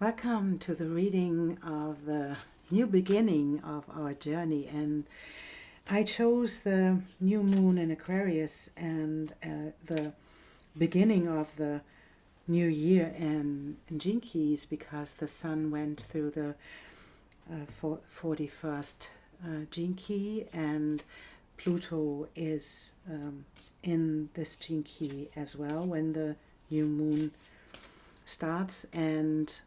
Welcome to the reading of the new beginning of our journey, and I chose the new moon in Aquarius and the beginning of the new year in Gene Keys because the sun went through the 41st Gene Key, and Pluto is in this Gene Key as well when the new moon starts, and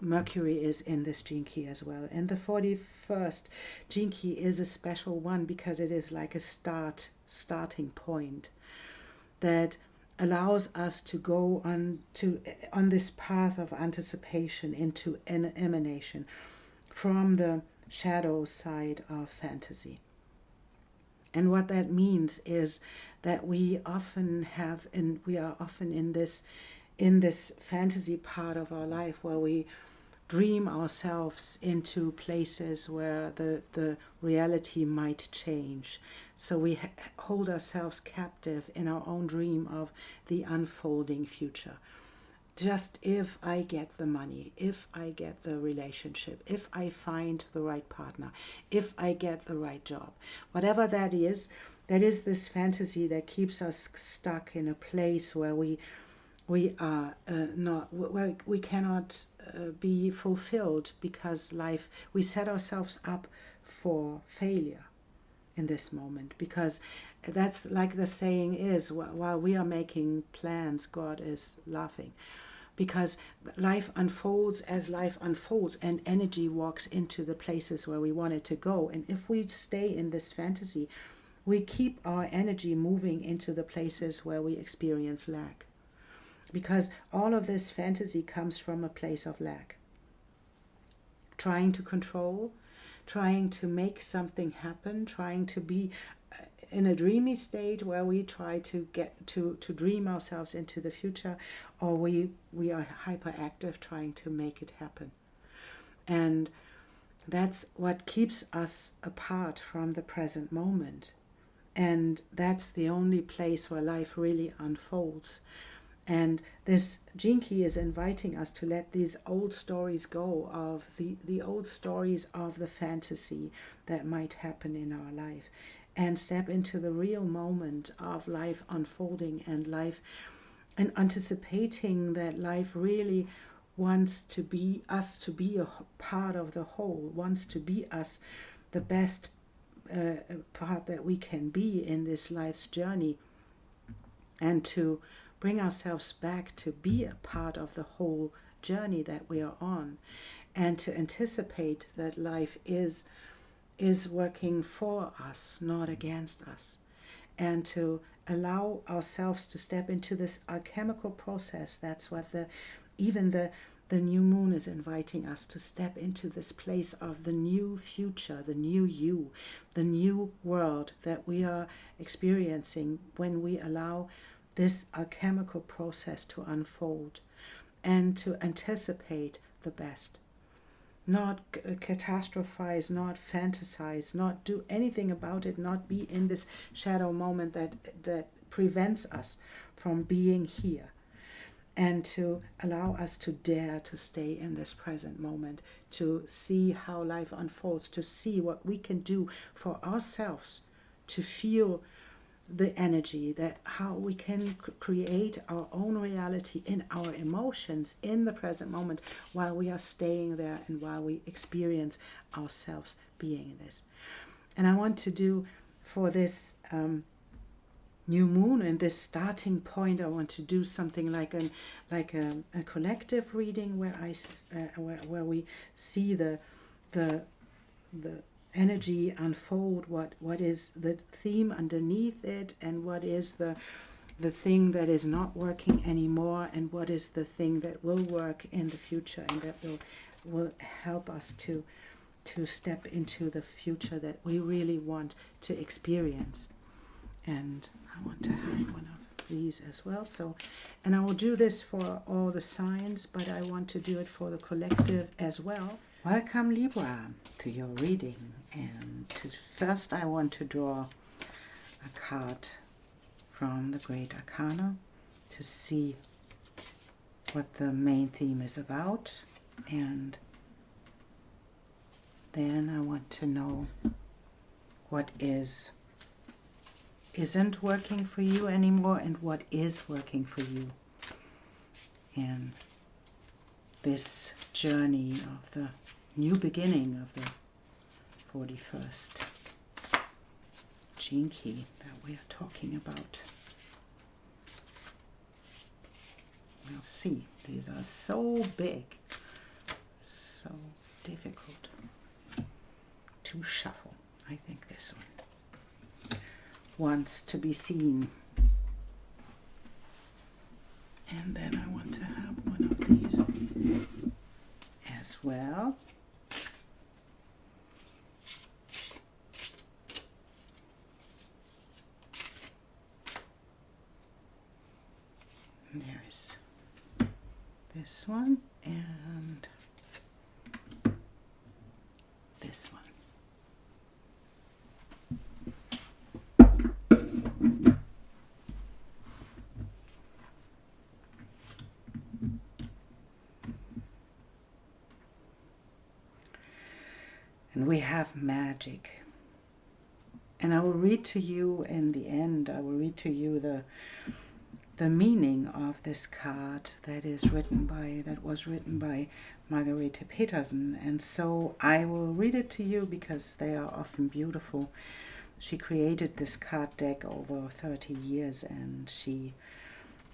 Mercury is in this gene key as well. And the 41st gene key is a special one because it is like a starting point that allows us to go on this path of anticipation into an emanation from the shadow side of fantasy. And what that means is that we are often in this fantasy part of our life where we dream ourselves into places where the reality might change. So we hold ourselves captive in our own dream of the unfolding future. Just if I get the money, if I get the relationship, if I find the right partner, if I get the right job, whatever that is this fantasy that keeps us stuck in a place where we are we cannot be fulfilled because we set ourselves up for failure in this moment, because that's like the saying is, while we are making plans, God is laughing, because life unfolds as life unfolds and energy walks into the places where we want it to go. And if we stay in this fantasy, we keep our energy moving into the places where we experience lack. Because all of this fantasy comes from a place of lack. Trying to control, trying to make something happen, trying to be in a dreamy state where we try to get to dream ourselves into the future, or we are hyperactive trying to make it happen. And that's what keeps us apart from the present moment. And that's the only place where life really unfolds. And this gene key is inviting us to let these old stories go, of the old stories of the fantasy that might happen in our life, and step into the real moment of life unfolding and anticipating that life really wants to be us, to be a part of the whole, wants to be us, the best part that we can be in this life's journey, and to bring ourselves back to be a part of the whole journey that we are on, and to anticipate that life is working for us, not against us, and to allow ourselves to step into this alchemical process. That's what the new moon is inviting us to step into, this place of the new future, the new you, the new world that we are experiencing when we allow this alchemical process to unfold, and to anticipate the best. Not catastrophize, not fantasize, not do anything about it, not be in this shadow moment that prevents us from being here, and to allow us to dare to stay in this present moment, to see how life unfolds, to see what we can do for ourselves, to feel the energy, that how we can create our own reality in our emotions in the present moment while we are staying there and while we experience ourselves being in this. And I want to do for this new moon and this starting point, I want to do something like a collective reading where where we see the energy unfold, what is the theme underneath it, and what is the thing that is not working anymore, and what is the thing that will work in the future, and that will help us to step into the future that we really want to experience. And I want to have one of these as well. So, and I will do this for all the signs, but I want to do it for the collective as well. Welcome, Libra, to your reading. And first I want to draw a card from the Great Arcana to see what the main theme is about. And then I want to know what isn't working for you anymore and what is working for you in this journey of the new beginning of the 41st gene key that we are talking about. We'll see. These are so big, so difficult to shuffle. I think this one wants to be seen. And then I want to have one of these as well. There's this one and this one. And we have magic. And I will read to you in the end, I will read to you the meaning of this card that was written by Margarete Petersen. And so I will read it to you because they are often beautiful. She created this card deck over 30 years and she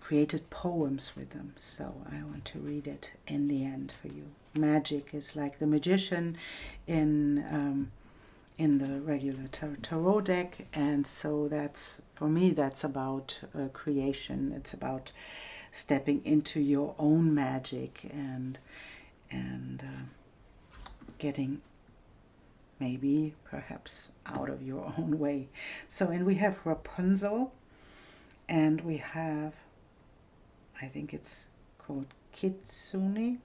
created poems with them. So I want to read it in the end for you. Magic is like the magician in the regular tarot deck, and so that's, for me, that's about creation. It's about stepping into your own magic and getting maybe perhaps out of your own way. So, and we have Rapunzel, and we have, I think it's called Kitsune.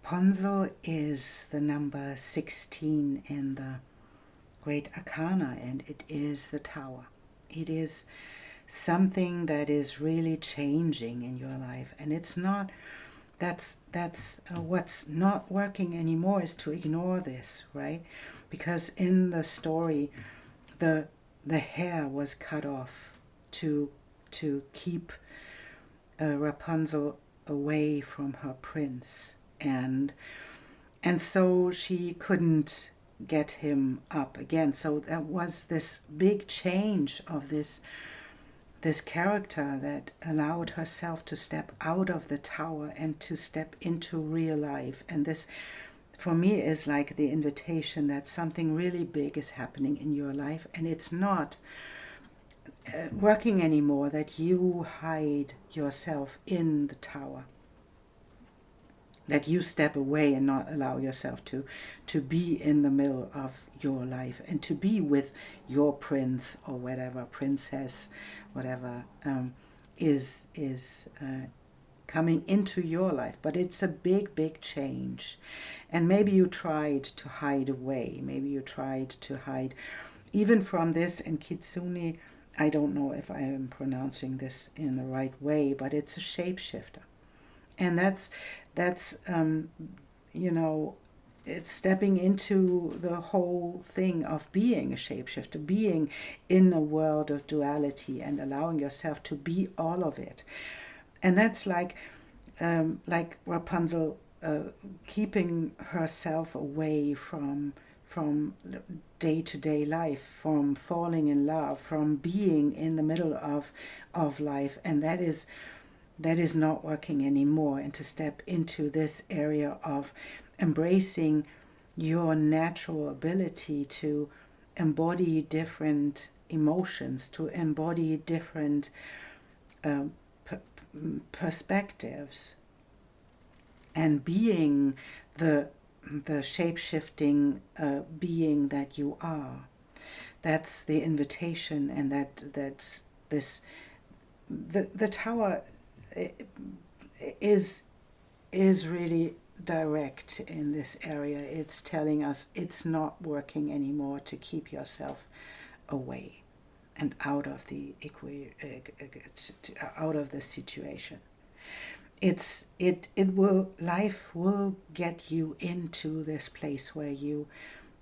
Rapunzel is the number 16 in the Great Arcana, and it is the Tower. It is something that is really changing in your life, and it's not, that's what's not working anymore is to ignore this, right? Because in the story, the hair was cut off to keep Rapunzel away from her prince. And so she couldn't get him up again. So that was this big change of this character that allowed herself to step out of the tower and to step into real life. And this, for me, is like the invitation that something really big is happening in your life, and it's not working anymore that you hide yourself in the tower, that you step away and not allow yourself to be in the middle of your life and to be with your prince or whatever, princess, whatever is coming into your life. But it's a big change. And maybe you tried to hide away. Maybe you tried to hide even from this. And Kitsune, I don't know if I am pronouncing this in the right way, but it's a shapeshifter. And that's you know, it's stepping into the whole thing of being a shapeshifter, being in a world of duality and allowing yourself to be all of it. And that's like Rapunzel keeping herself away from day-to-day life, from falling in love, from being in the middle of life. And that is not working anymore, and to step into this area of embracing your natural ability to embody different emotions, to embody different perspectives, and being the shape-shifting being that you are. That's the invitation, and that's this. The tower is really direct in this area. It's telling us it's not working anymore to keep yourself away and out of the out of the situation. Life will get you into this place where you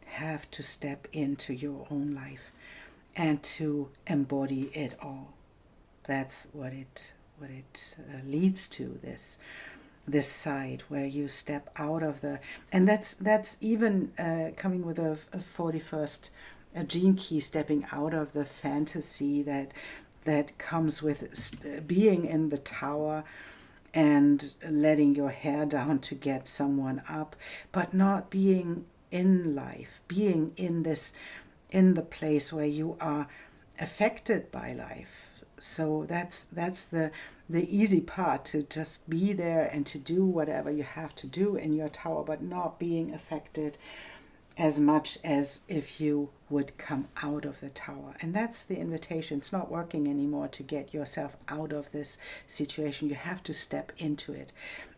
have to step into your own life and to embody it all. That's what it leads to, this side where you step out of the, and that's even coming with a 41st gene key, stepping out of the fantasy that comes with being in the tower and letting your hair down to get someone up, but not being in life, being in the place where you are affected by life. So that's the easy part, to just be there and to do whatever you have to do in your tower, but not being affected as much as if you would come out of the tower. And that's the invitation. It's not working anymore to get yourself out of this situation. You have to step into it.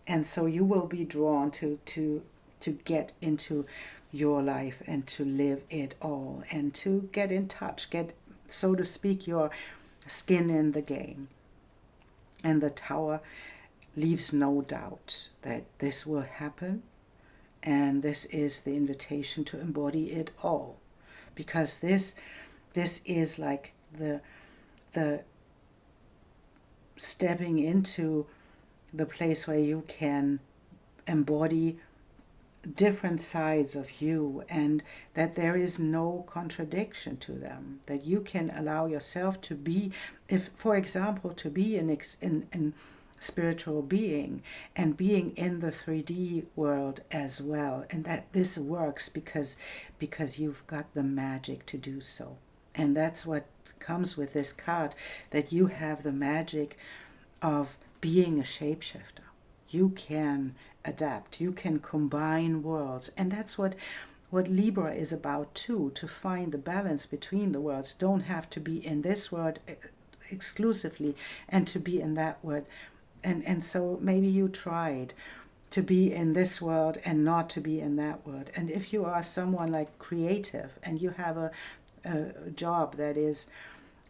And so you will be drawn to get into your life and to live it all and to get in touch, get, so to speak, your skin in the game. And the tower leaves no doubt that this will happen. And this is the invitation to embody it all, because this is like the stepping into the place where you can embody different sides of you, and that there is no contradiction to them, that you can allow yourself to be, if, for example, to be in spiritual being and being in the 3D world as well, and that this works because you've got the magic to do so. And that's what comes with this card, that you have the magic of being a shapeshifter. You can adapt, you can combine worlds, and that's what Libra is about too, to find the balance between the worlds. Don't have to be in this world exclusively and to be in that world. And so maybe you tried to be in this world and not to be in that world. And if you are someone like creative and you have a job that is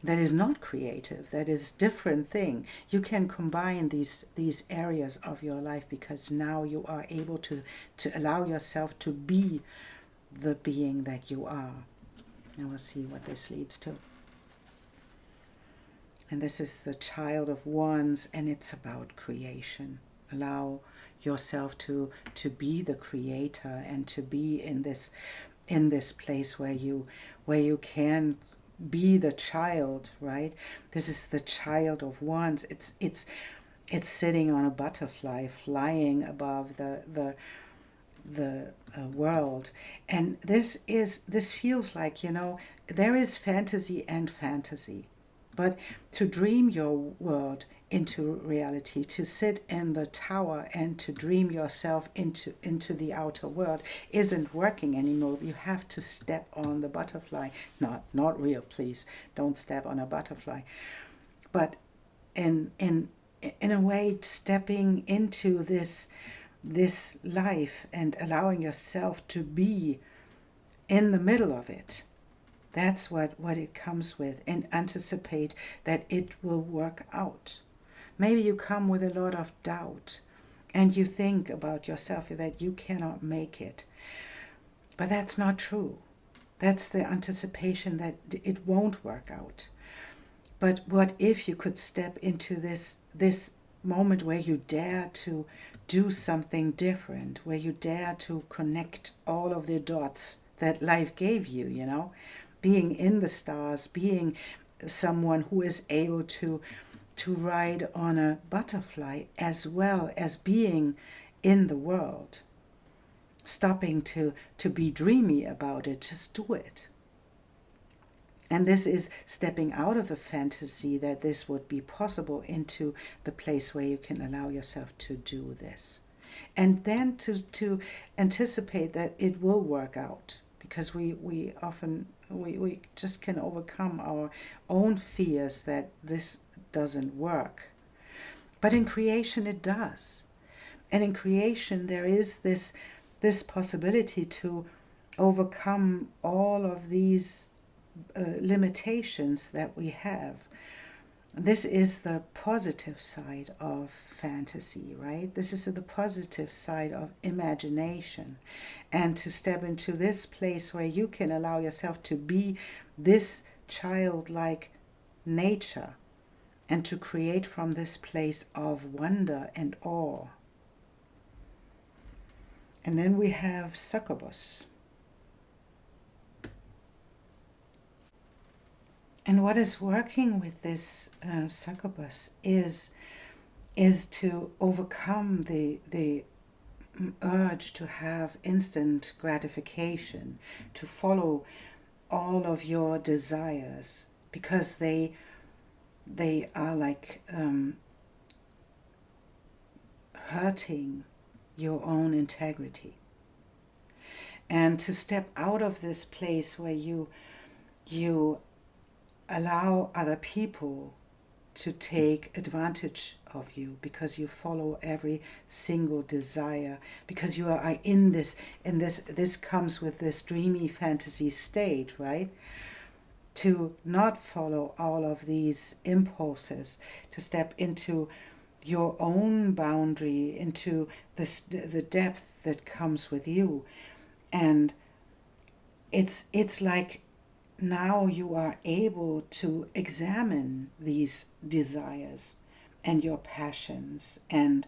not creative, that is different thing, you can combine these areas of your life, because now you are able to allow yourself to be the being that you are. And we'll see what this leads to. And this is the Child of Wands, and it's about creation. Allow yourself to be the creator and to be in this place where you can be the child, right? This is the Child of Wands. It's sitting on a butterfly, flying above the world. And this feels like, there is fantasy and fantasy. But to dream your world into reality, to sit in the tower and to dream yourself into the outer world isn't working anymore. You have to step on the butterfly. Not real, please. Don't step on a butterfly. But in a way, stepping into this life and allowing yourself to be in the middle of it. That's what it comes with, and anticipate that it will work out. Maybe you come with a lot of doubt and you think about yourself that you cannot make it. But that's not true. That's the anticipation that it won't work out. But what if you could step into this moment where you dare to do something different, where you dare to connect all of the dots that life gave you, being in the stars, being someone who is able to ride on a butterfly as well as being in the world. Stopping to be dreamy about it, just do it. And this is stepping out of the fantasy that this would be possible into the place where you can allow yourself to do this. And then to anticipate that it will work out, because we often we just can overcome our own fears that this doesn't work. But in creation it does. And in creation, there is this possibility to overcome all of these limitations that we have. This is the positive side of fantasy, right? This is the positive side of imagination. And to step into this place where you can allow yourself to be this childlike nature and to create from this place of wonder and awe. And then we have succubus. And what is working with this succubus is to overcome the urge to have instant gratification, to follow all of your desires, because they are like hurting your own integrity. And to step out of this place where you allow other people to take advantage of you because you follow every single desire, because you are in this, this comes with this dreamy fantasy state, right? To not follow all of these impulses, to step into your own boundary, into the depth that comes with you. And it's like now you are able to examine these desires and your passions and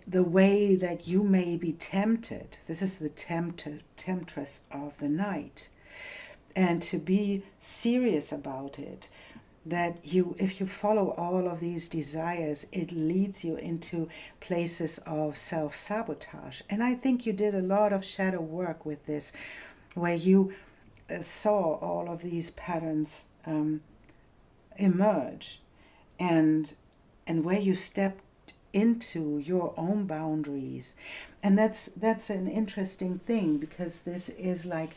the way that you may be tempted. This is the temptress of the night. And to be serious about it, that if you follow all of these desires, it leads you into places of self-sabotage. And I think you did a lot of shadow work with this, where you saw all of these patterns emerge, and where you stepped into your own boundaries. And that's an interesting thing, because this is like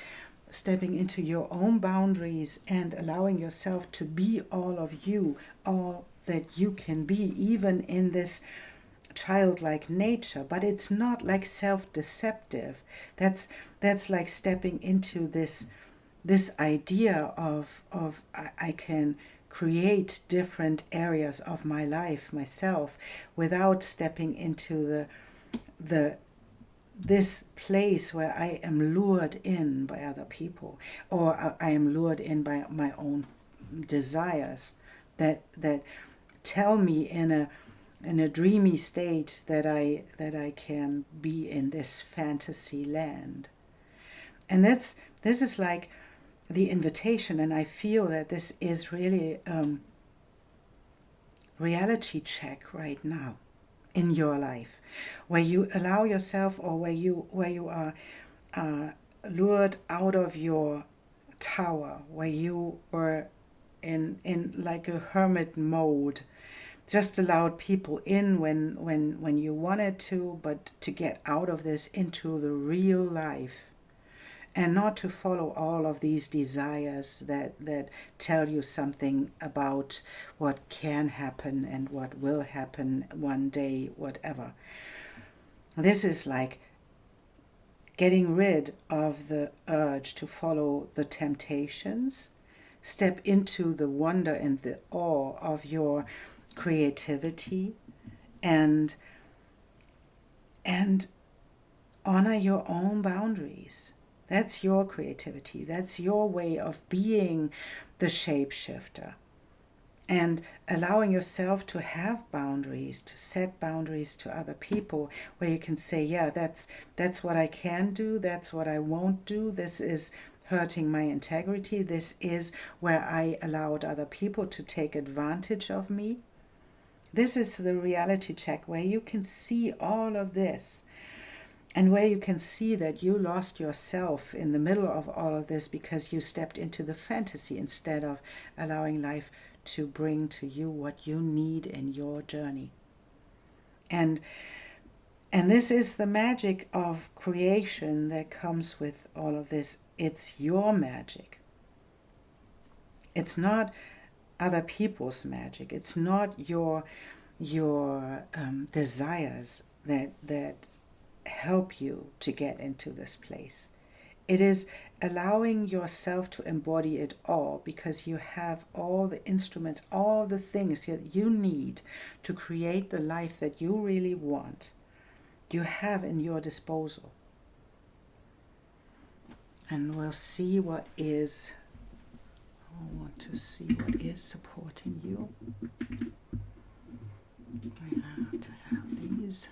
stepping into your own boundaries and allowing yourself to be all of you, all that you can be, even in this childlike nature. But it's not like self-deceptive. That's like stepping into this idea of I can create different areas of my life myself without stepping into this place where I am lured in by other people, or I am lured in by my own desires that tell me in a dreamy state that I can be in this fantasy land. And this is like the invitation, and I feel that this is really reality check right now in your life, where you allow yourself, or where you are lured out of your tower, where you were in like a hermit mode, just allowed people in when you wanted to, but to get out of this into the real life. And not to follow all of these desires that tell you something about what can happen and what will happen one day, whatever. This is like getting rid of the urge to follow the temptations, step into the wonder and the awe of your creativity, and honor your own boundaries. That's your creativity. That's your way of being the shapeshifter. And allowing yourself to have boundaries, to set boundaries to other people, where you can say, yeah, that's what I can do, that's what I won't do, this is hurting my integrity, this is where I allowed other people to take advantage of me. This is the reality check, where you can see all of this. And where you can see that you lost yourself in the middle of all of this because you stepped into the fantasy instead of allowing life to bring to you what you need in your journey. And this is the magic of creation that comes with all of this. It's your magic. It's not other people's magic. It's not your desires. that help you to get into this place. It is allowing yourself to embody it all, because you have all the instruments, all the things that you need to create the life that you really want. You have in your disposal. And we'll see what is, I want to see what is supporting you. I have to have these.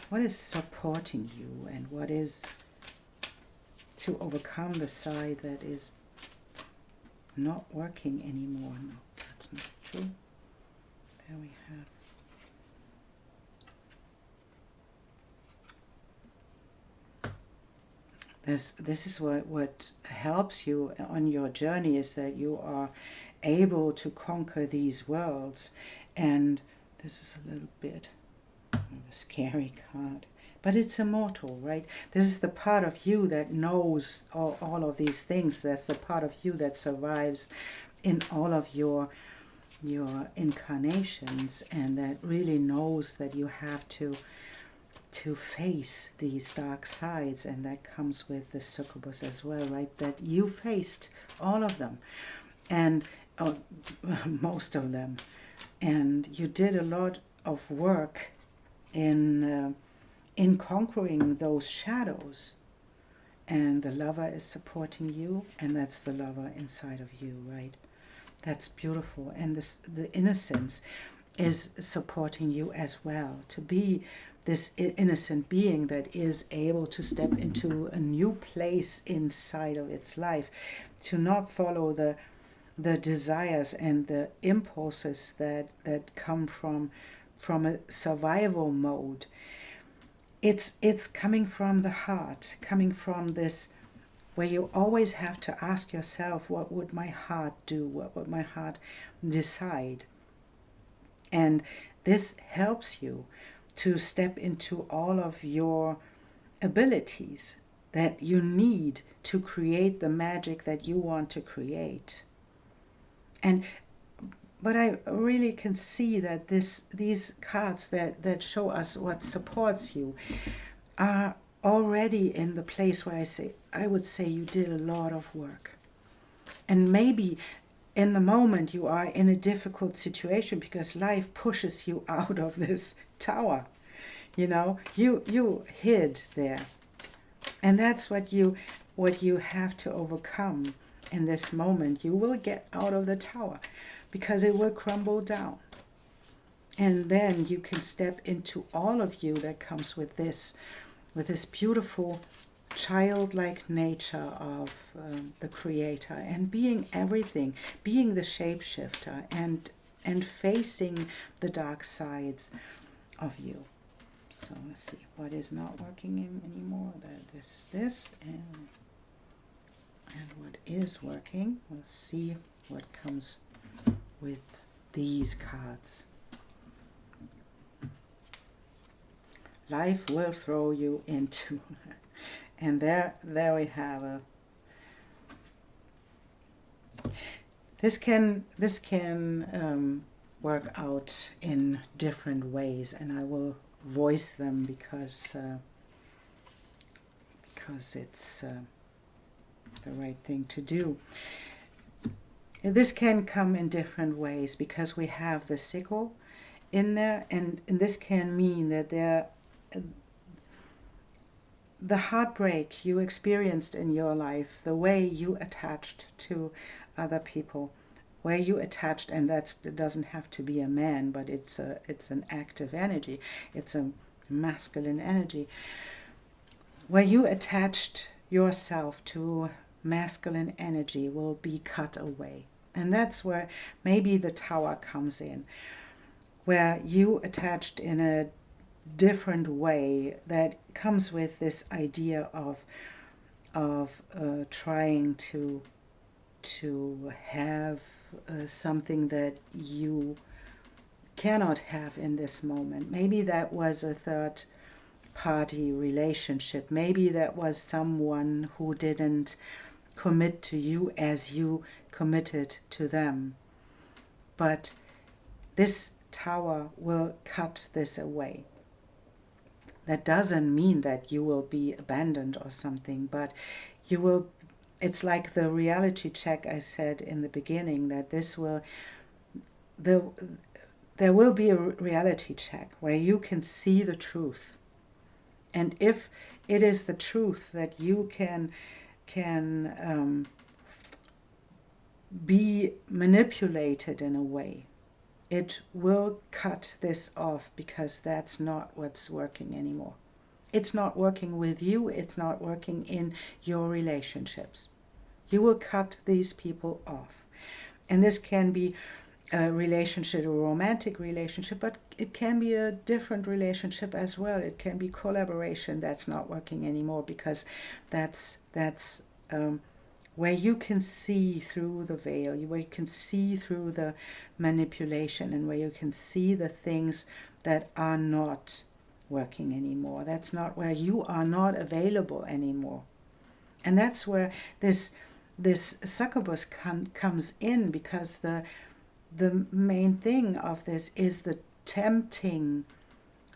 What is supporting you, and what is to overcome the side that is not working anymore? No, that's not true. There we have. This is what helps you on your journey, is that you are able to conquer these worlds. And this is a little bit of a scary card, but it's immortal, right? This is the part of you that knows all of these things. That's the part of you that survives in all of your incarnations, and that really knows that you have to face these dark sides. And that comes with the succubus as well, right? That you faced all of them, and most of them, and you did a lot of work in conquering those shadows. And the lover is supporting you, and that's the lover inside of you, right? That's beautiful. And the innocence is supporting you as well, to be this innocent being that is able to step into a new place inside of its life, to not follow the desires and the impulses that come from a survival mode. It's coming from the heart, coming from this, where you always have to ask yourself, what would my heart do? What would my heart decide? And this helps you to step into all of your abilities that you need to create the magic that you want to create. But I really can see that these cards that show us what supports you are already in the place where I would say you did a lot of work. And maybe in the moment you are in a difficult situation because life pushes you out of this tower. You know, you hid there. And that's what you have to overcome in this moment. You will get out of the tower because it will crumble down. And then you can step into all of you that comes with this beautiful childlike nature of the creator, and being everything, being the shapeshifter, and facing the dark sides of you. So let's see what is not working anymore. This and what is working. Let's see what comes with these cards. Life will throw you into, and there we have a. This can work out in different ways, and I will voice them because it's the right thing to do. This can come in different ways because we have the sickle in there, and this can mean that the heartbreak you experienced in your life, the way you attached to other people, where you attached, and it doesn't have to be a man, but it's an active energy, it's a masculine energy, where you attached yourself to masculine energy will be cut away. And that's where maybe the tower comes in, where you attached in a different way that comes with this idea of trying to have something that you cannot have in this moment. Maybe that was a third party relationship. Maybe that was someone who didn't commit to you as you committed to them. But this Tower will cut this away. That doesn't mean that you will be abandoned or something, but you will, it's like the reality check I said in the beginning, that this will, there will be a reality check where you can see the truth. And if it is the truth that you can be manipulated in a way, it will cut this off, because that's not what's working anymore. It's not working with you. It's not working in your relationships. You will cut these people off. And this can be a relationship, a romantic relationship, but it can be a different relationship as well. It can be collaboration that's not working anymore, because that's where you can see through the veil, where you can see through the manipulation, and where you can see the things that are not working anymore. That's not where you are not available anymore. And that's where this succubus comes in, because the main thing of this is the tempting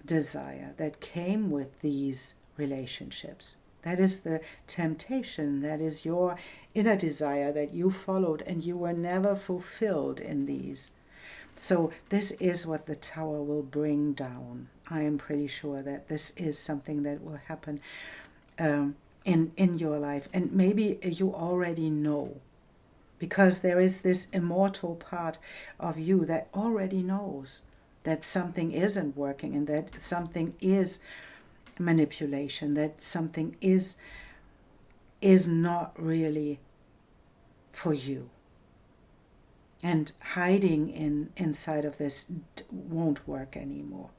desire that came with these relationships. That is the temptation. That is your inner desire that you followed, and you were never fulfilled in these. So this is what the Tower will bring down. I am pretty sure that this is something that will happen in your life. And maybe you already know, because there is this immortal part of you that already knows that something isn't working, and that something is manipulation, that something is not really for you. And hiding inside of this won't work anymore,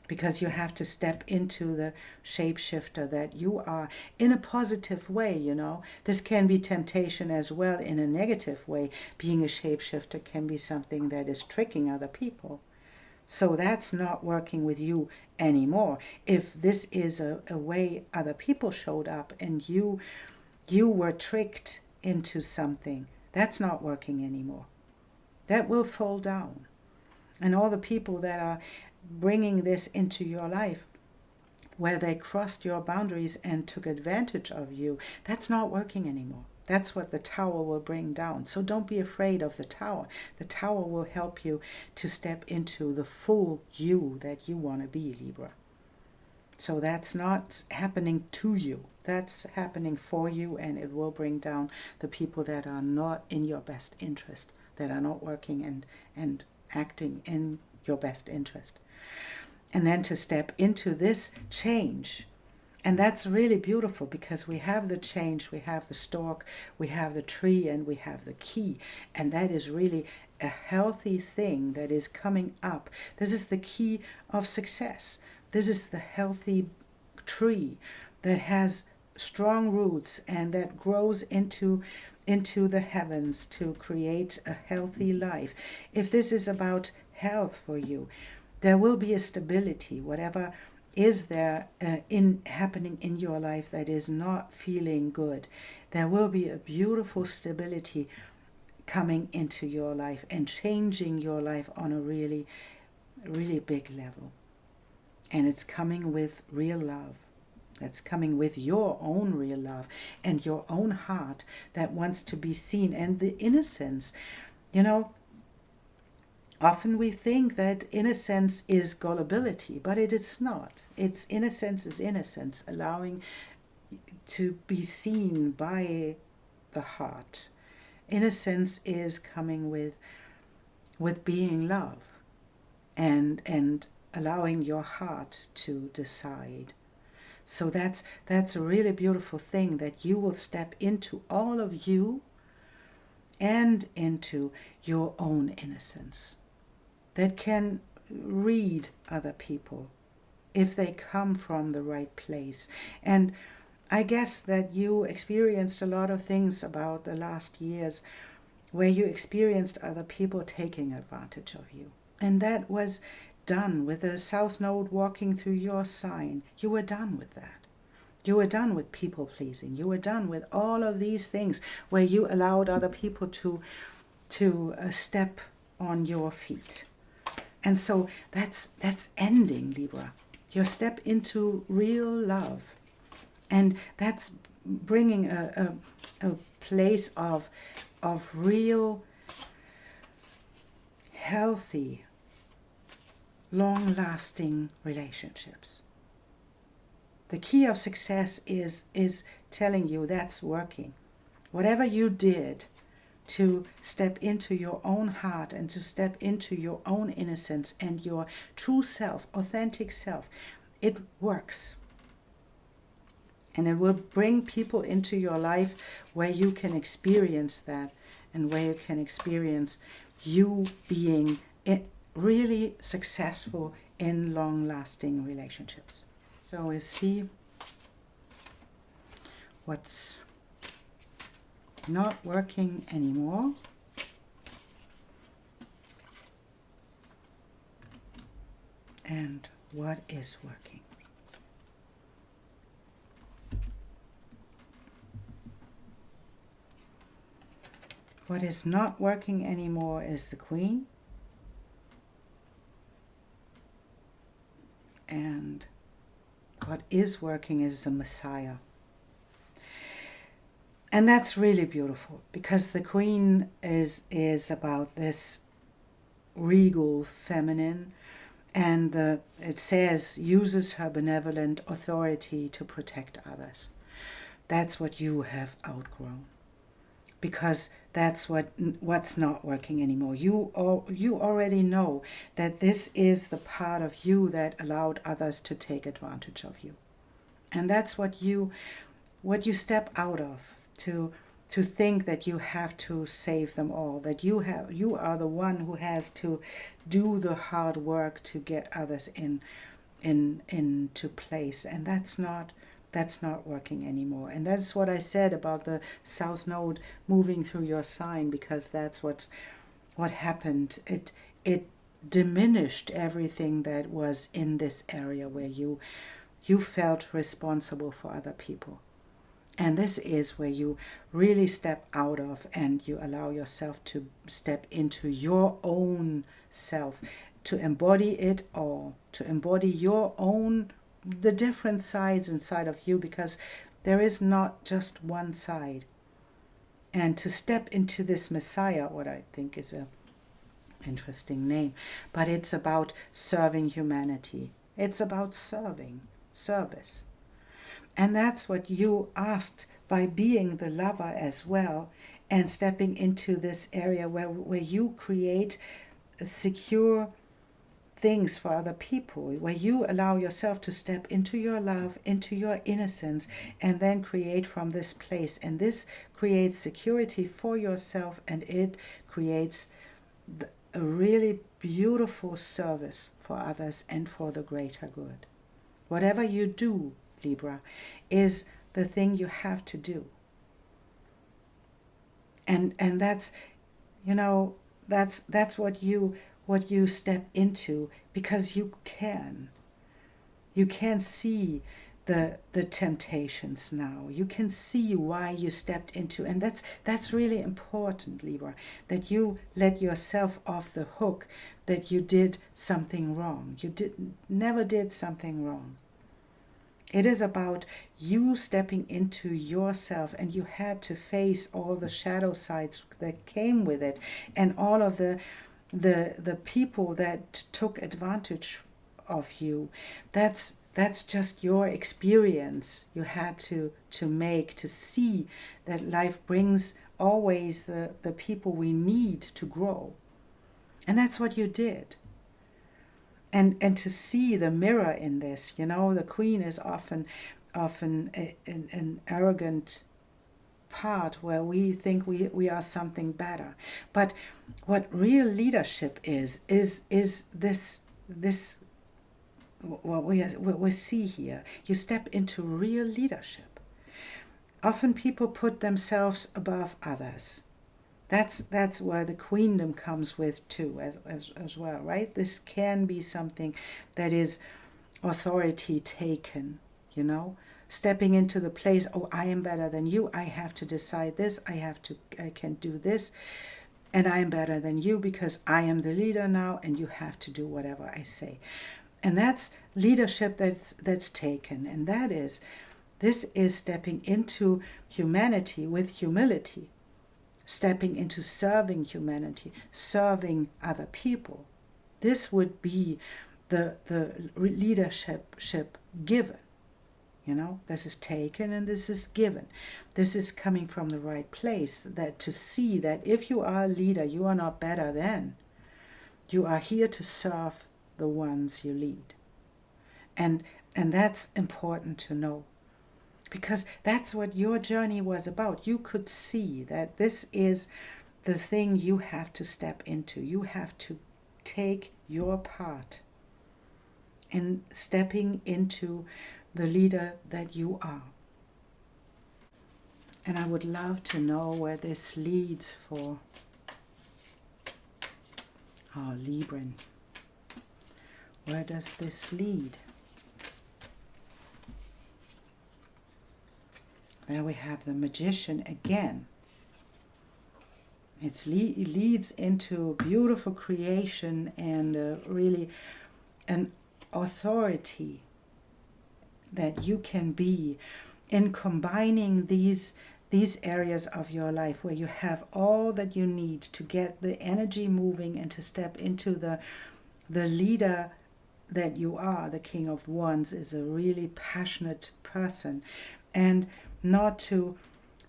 because you have to step into the shapeshifter that you are, in a positive way, you know. This can be temptation as well in a negative way. Being a shapeshifter can be something that is tricking other people. So that's not working with you anymore. If this is a way other people showed up and you were tricked into something, that's not working anymore. That will fall down. And all the people that are bringing this into your life, where they crossed your boundaries and took advantage of you, that's not working anymore. That's what the Tower will bring down. So don't be afraid of the Tower. The Tower will help you to step into the full you that you want to be, Libra. So that's not happening to you. That's happening for you, and it will bring down the people that are not in your best interest, that are not working and acting in your best interest. And then to step into this change. And that's really beautiful, because we have the change, we have the stalk, we have the tree, and we have the key. And that is really a healthy thing that is coming up. This is the key of success. This is the healthy tree that has strong roots and that grows into the heavens to create a healthy life. If this is about health for you, there will be a stability, whatever is there happening in your life that is not feeling good. There will be a beautiful stability coming into your life and changing your life on a really, really big level. And it's coming with real love. That's coming with your own real love and your own heart that wants to be seen. And the innocence, you know, often we think that innocence is gullibility, but it is not. It's innocence is innocence, allowing to be seen by the heart. Innocence is coming with being love and allowing your heart to decide. So that's a really beautiful thing, that you will step into all of you and into your own innocence that can read other people if they come from the right place. And I guess that you experienced a lot of things about the last years where you experienced other people taking advantage of you. And that was done with the South Node walking through your sign. You were done with that. You were done with people pleasing. You were done with all of these things where you allowed other people to step on your feet. And so that's ending, Libra. Your step into real love. And that's bringing a place of real, healthy, long-lasting relationships. The key of success is telling you that's working. Whatever you did to step into your own heart and to step into your own innocence and your true self, authentic self, it works. And it will bring people into your life where you can experience that and where you can experience you being really successful in long-lasting relationships. So we see what's not working anymore. And what is working. What is not working anymore is the Queen. And what is working is the Messiah. And that's really beautiful, because the Queen is about this regal feminine, and it says uses her benevolent authority to protect others. That's what you have outgrown, because that's what's not working anymore. You already know that this is the part of you that allowed others to take advantage of you, and that's what you step out of, to think that you have to save them all, that you are the one who has to do the hard work to get others into place, and that's not working anymore. And that's what I said about the South Node moving through your sign, because that's what happened. It diminished everything that was in this area where you felt responsible for other people. And this is where you really step out of, and you allow yourself to step into your own self, to embody it all, to embody your own, the different sides inside of you, because there is not just one side. And to step into this Messiah, what I think is a interesting name, but it's about serving humanity. It's about service. And that's what you asked by being the lover as well, and stepping into this area where you create secure things for other people, where you allow yourself to step into your love, into your innocence, and then create from this place. And this creates security for yourself, and it creates a really beautiful service for others and for the greater good. Whatever you do, Libra, is the thing you have to do. And that's, that's what you step into, because you can see the temptations now. You can see why you stepped into, and that's really important, Libra, that you let yourself off the hook that you did something wrong. You never did something wrong. It is about you stepping into yourself, and you had to face all the shadow sides that came with it, and all of the people that took advantage of you. That's just your experience you had to make, to see that life brings always the people we need to grow. And that's what you did. And to see the mirror in this, the Queen is often an arrogant part where we think we are something better. But what real leadership is this what we see here. You step into real leadership. Often people put themselves above others. That's where the queendom comes with too, as well, right? This can be something that is authority taken, stepping into the place, oh, I am better than you, I have to decide this, I can do this. and I am better than you because I am the leader now and you have to do whatever I say. And that's leadership that's taken. And this is stepping into humanity with humility, stepping into serving humanity, serving other people. This would be the leadership given. This is taken and this is given. This is coming from the right place, that to see that if you are a leader, you are not better than. You are here to serve the ones you lead. And that's important to know, because that's what your journey was about. You could see that this is the thing you have to step into. You have to take your part in stepping into the leader that you are. And I would love to know where this leads for our Libran. Where does this lead? There we have the Magician again. It leads into beautiful creation and really an authority that you can be in combining these areas of your life where you have all that you need to get the energy moving and to step into the leader that you are. The King of Wands is a really passionate person, and not to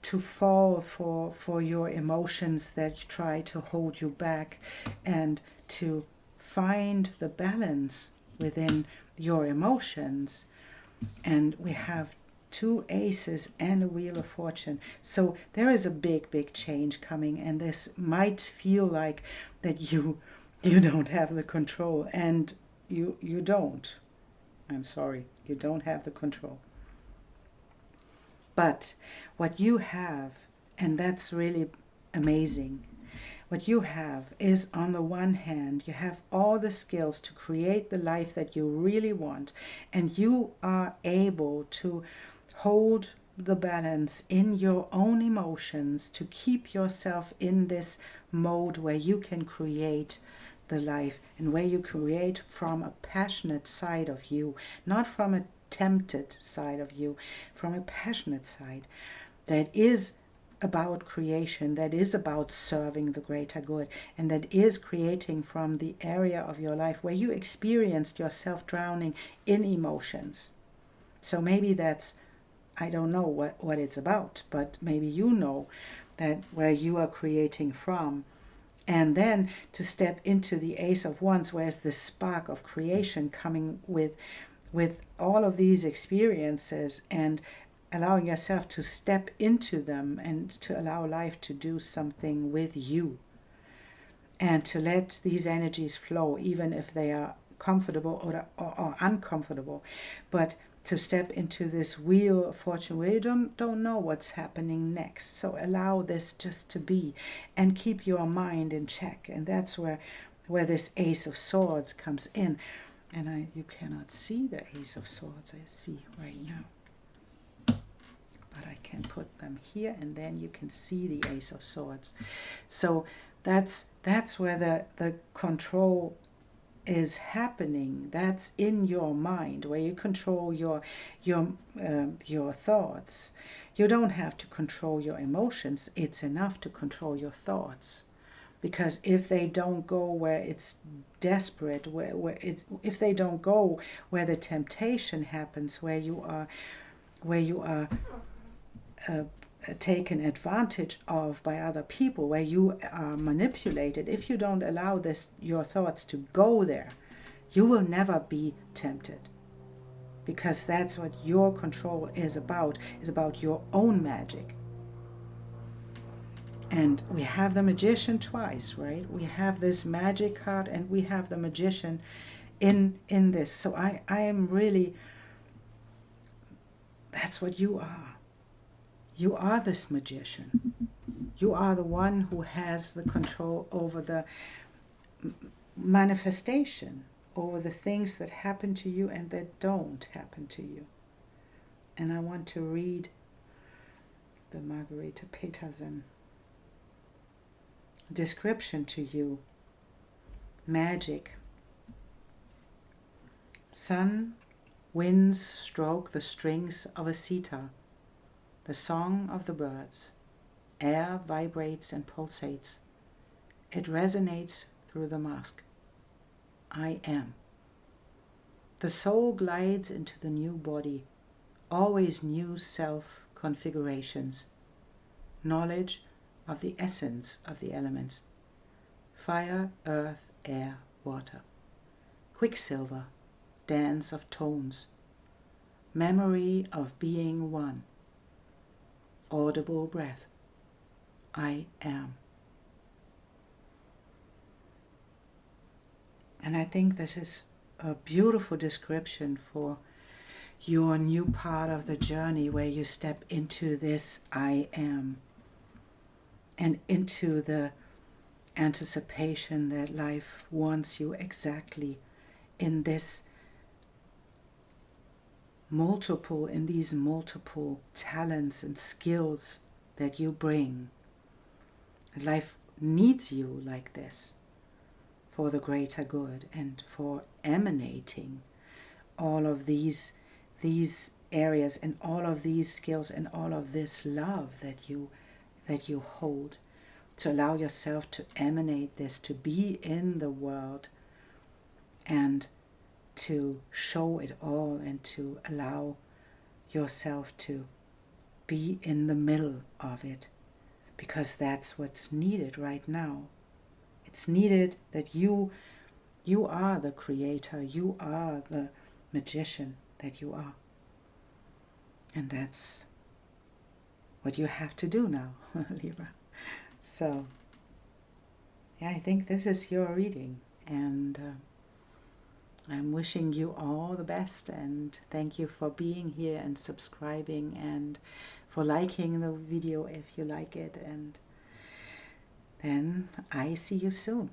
fall for your emotions that try to hold you back, and to find the balance within your emotions. And we have 2 aces and a Wheel of Fortune. So there is a big change coming, and this might feel like that you don't have the control, and you don't. I'm sorry, you don't have the control. But what you have, and that's really amazing, what you have is, on the one hand, you have all the skills to create the life that you really want, and you are able to hold the balance in your own emotions to keep yourself in this mode where you can create the life, and where you create from a passionate side of you, not from a tempted side of you, from a passionate side that is about creation, that is about serving the greater good, and that is creating from the area of your life where you experienced yourself drowning in emotions. So maybe that's, I don't know what it's about, but maybe you know that where you are creating from. And then to step into the Ace of Wands, where's the spark of creation coming with all of these experiences, and allowing yourself to step into them and to allow life to do something with you, and to let these energies flow, even if they are comfortable or uncomfortable. But to step into this Wheel of Fortune where you don't know what's happening next. So allow this just to be, and keep your mind in check. And that's where this Ace of Swords comes in. And you cannot see the Ace of Swords, I see right now. But I can put them here, and then you can see the Ace of Swords. So that's where the control is happening. That's in your mind, where you control your thoughts. You don't have to control your emotions. It's enough to control your thoughts. Because if they don't go where it's desperate, if they don't go where the temptation happens, where you are taken advantage of by other people, where you are manipulated, if you don't allow your thoughts to go there, you will never be tempted. Because that's what your control is about your own magic. And we have the Magician twice, right? We have this magic card, and we have the Magician in this. So I am really, that's what you are. You are this magician. You are the one who has the control over the manifestation, over the things that happen to you and that don't happen to you. And I want to read the Margarita Peterson description to you. Magic. Sun, winds stroke the strings of a sitar, the song of the birds. Air vibrates and pulsates. It resonates through the mask. I am. The soul glides into the new body, always new self-configurations, knowledge of the essence of the elements, fire, earth, air, water, quicksilver, dance of tones, memory of being one, audible breath. I am. And I think this is a beautiful description for your new part of the journey, where you step into this I am and into the anticipation that life wants you exactly in these multiple talents and skills that you bring. Life needs you like this for the greater good and for emanating all of these areas and all of these skills and all of this love that you hold, to allow yourself to emanate this, to be in the world and to show it all, and to allow yourself to be in the middle of it, because that's what's needed right now. It's needed that you are the creator, you are the magician that you are. And that's what you have to do now, Libra. So, yeah, I think this is your reading, and I'm wishing you all the best, and thank you for being here and subscribing and for liking the video if you like it, and then I see you soon.